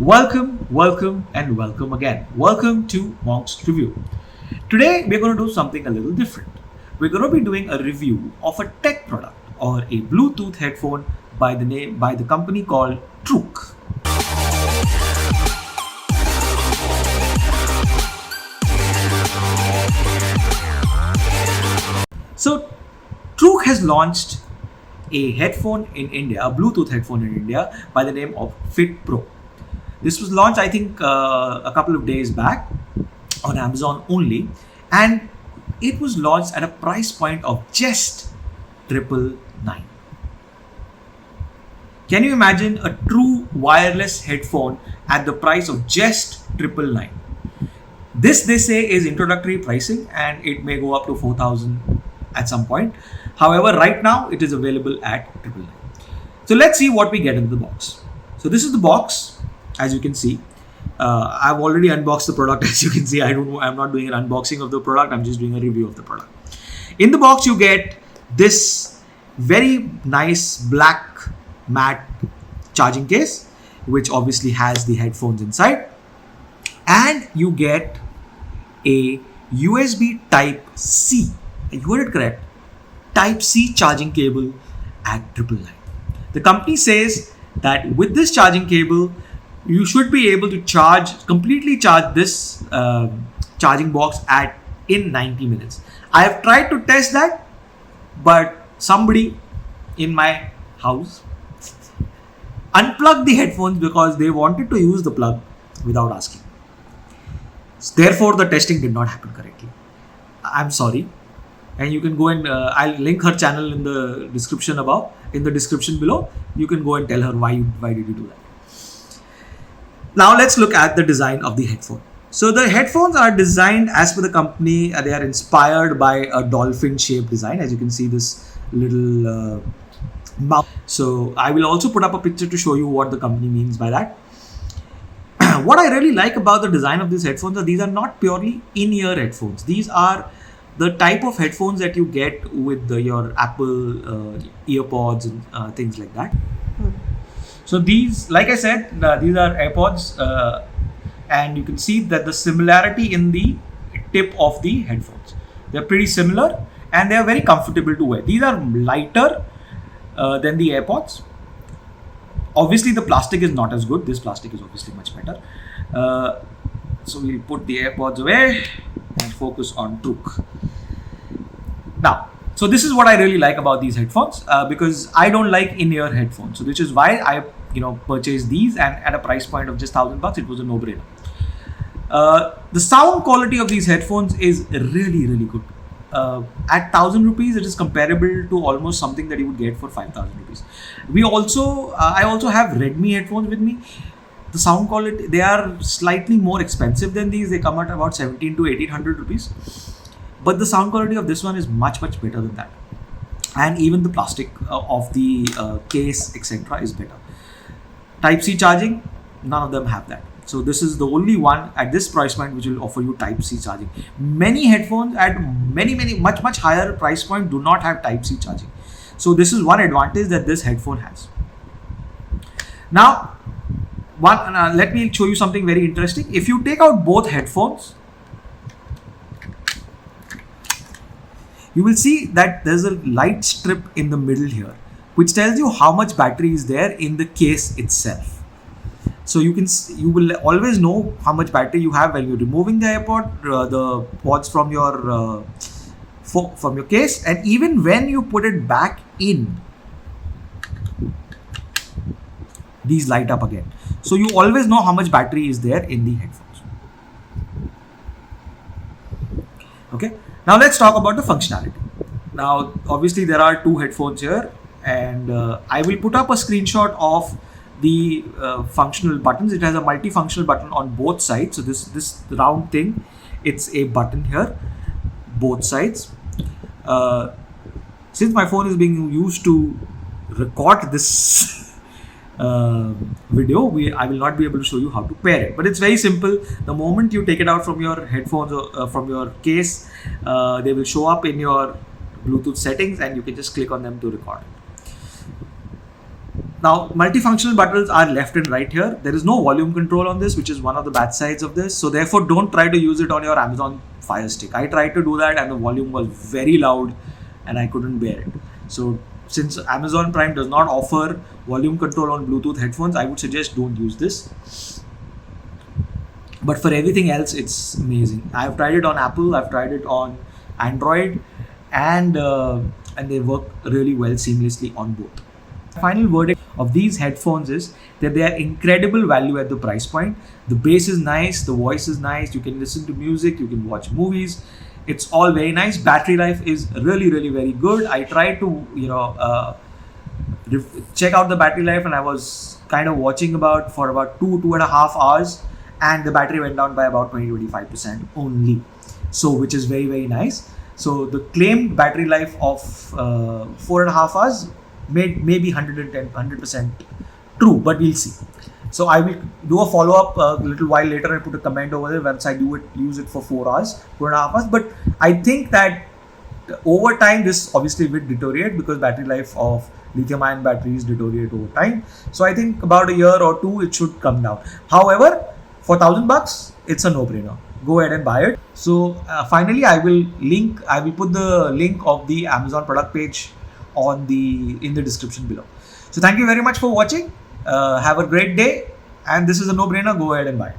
Welcome, and welcome again. Welcome to Monk's Review. Today, we're going to do something a little different. We're going to be doing a review of a tech product or a Bluetooth headphone by the company called Truk. So, Truk has launched a headphone in India, a Bluetooth headphone in India by the name of Fit Pro. This was launched, I think, a couple of days back on Amazon only, and it was launched at a price point of just 999. Can you imagine a true wireless headphone at the price of just 999? This, they say, is introductory pricing, and it may go up to 4,000 at some point. However, right now it is available at 999. So let's see what we get in the box. So this is the box. As you can see, I've already unboxed the product. As you can see, I'm not doing an unboxing of the product. I'm just doing a review of the product. In the box, you get this very nice black matte charging case, which obviously has the headphones inside, and you get a USB Type-C. You heard it correct. Type-C charging cable at 999. The company says that with this charging cable, you should be able to completely charge this charging box in 90 minutes. I have tried to test that, but somebody in my house unplugged the headphones because they wanted to use the plug without asking. Therefore, the testing did not happen correctly. I'm sorry. And you can go and I'll link her channel in the description below. You can go and tell her why did you do that. Now let's look at the design of the headphone. So the headphones are designed as per the company. They are inspired by a dolphin-shaped design. As you can see, this little mouth. So I will also put up a picture to show you what the company means by that. What I really like about the design of these headphones are these are not purely in-ear headphones. These are the type of headphones that you get with your Apple earpods and things like that. So these, like I said, these are AirPods, and you can see that the similarity in the tip of the headphones. They're pretty similar, and they are very comfortable to wear. These are lighter than the AirPods. Obviously, the plastic is not as good. This plastic is obviously much better. So we'll put the AirPods away and focus on Truk. Now, so this is what I really like about these headphones because I don't like in-ear headphones. So which is why I purchased these, and at a price point of just $1,000, it was a no-brainer. The sound quality of these headphones is really, really good. At 1,000 rupees, it is comparable to almost something that you would get for 5,000 rupees. I also have Redmi headphones with me. The sound quality, they are slightly more expensive than these. They come at about 1,700 to 1,800 rupees. But the sound quality of this one is much, much better than that. And even the plastic of the case, etc. is better. Type-C charging, none of them have that. So this is the only one at this price point which will offer you Type-C charging. Many headphones at much, much higher price point do not have Type-C charging. So this is one advantage that this headphone has. Now, let me show you something very interesting. If you take out both headphones, you will see that there's a light strip in the middle here, which tells you how much battery is there in the case itself. So you will always know how much battery you have when you're removing the the pods from your case, and even when you put it back in, these light up again. So you always know how much battery is there in the headphones. Okay. Now let's talk about the functionality. Now, obviously there are two headphones here, and I will put up a screenshot of the functional buttons. It has a multifunctional button on both sides. So this round thing, it's a button here, both sides. Since my phone is being used to record this video, I will not be able to show you how to pair it, but it's very simple. The moment you take it out from your headphones or from your case, they will show up in your Bluetooth settings, and you can just click on them to record. Now, multifunctional buttons are left and right here. There is no volume control on this, which is one of the bad sides of this. So therefore, don't try to use it on your Amazon Fire Stick. I tried to do that and the volume was very loud and I couldn't bear it. So since Amazon Prime does not offer volume control on Bluetooth headphones, I would suggest don't use this. But for everything else, it's amazing. I've tried it on Apple, I've tried it on Android, and they work really well seamlessly on both. Final verdict of these headphones is that they are incredible value at the price point. The bass is nice, the voice is nice, you can listen to music, you can watch movies. It's all very nice. Battery life is really very good. I tried to check out the battery life and I was kind of watching for about 2.5 hours, and the battery went down by about 20-25% only. So which is very nice. So the claimed battery life of 4.5 hours may be 100% true, but we'll see. So I will do a follow-up a little while later and put a comment over there once I use it for 4.5 hours. But I think that over time this obviously will deteriorate because battery life of lithium-ion batteries deteriorate over time. So I think about a year or two it should come down. However, for $1,000, it's a no-brainer. Go ahead and buy it. So finally, I will put the link of the Amazon product page in the description below. So thank you very much for watching. Have a great day, and this is a no-brainer. Go ahead and buy it.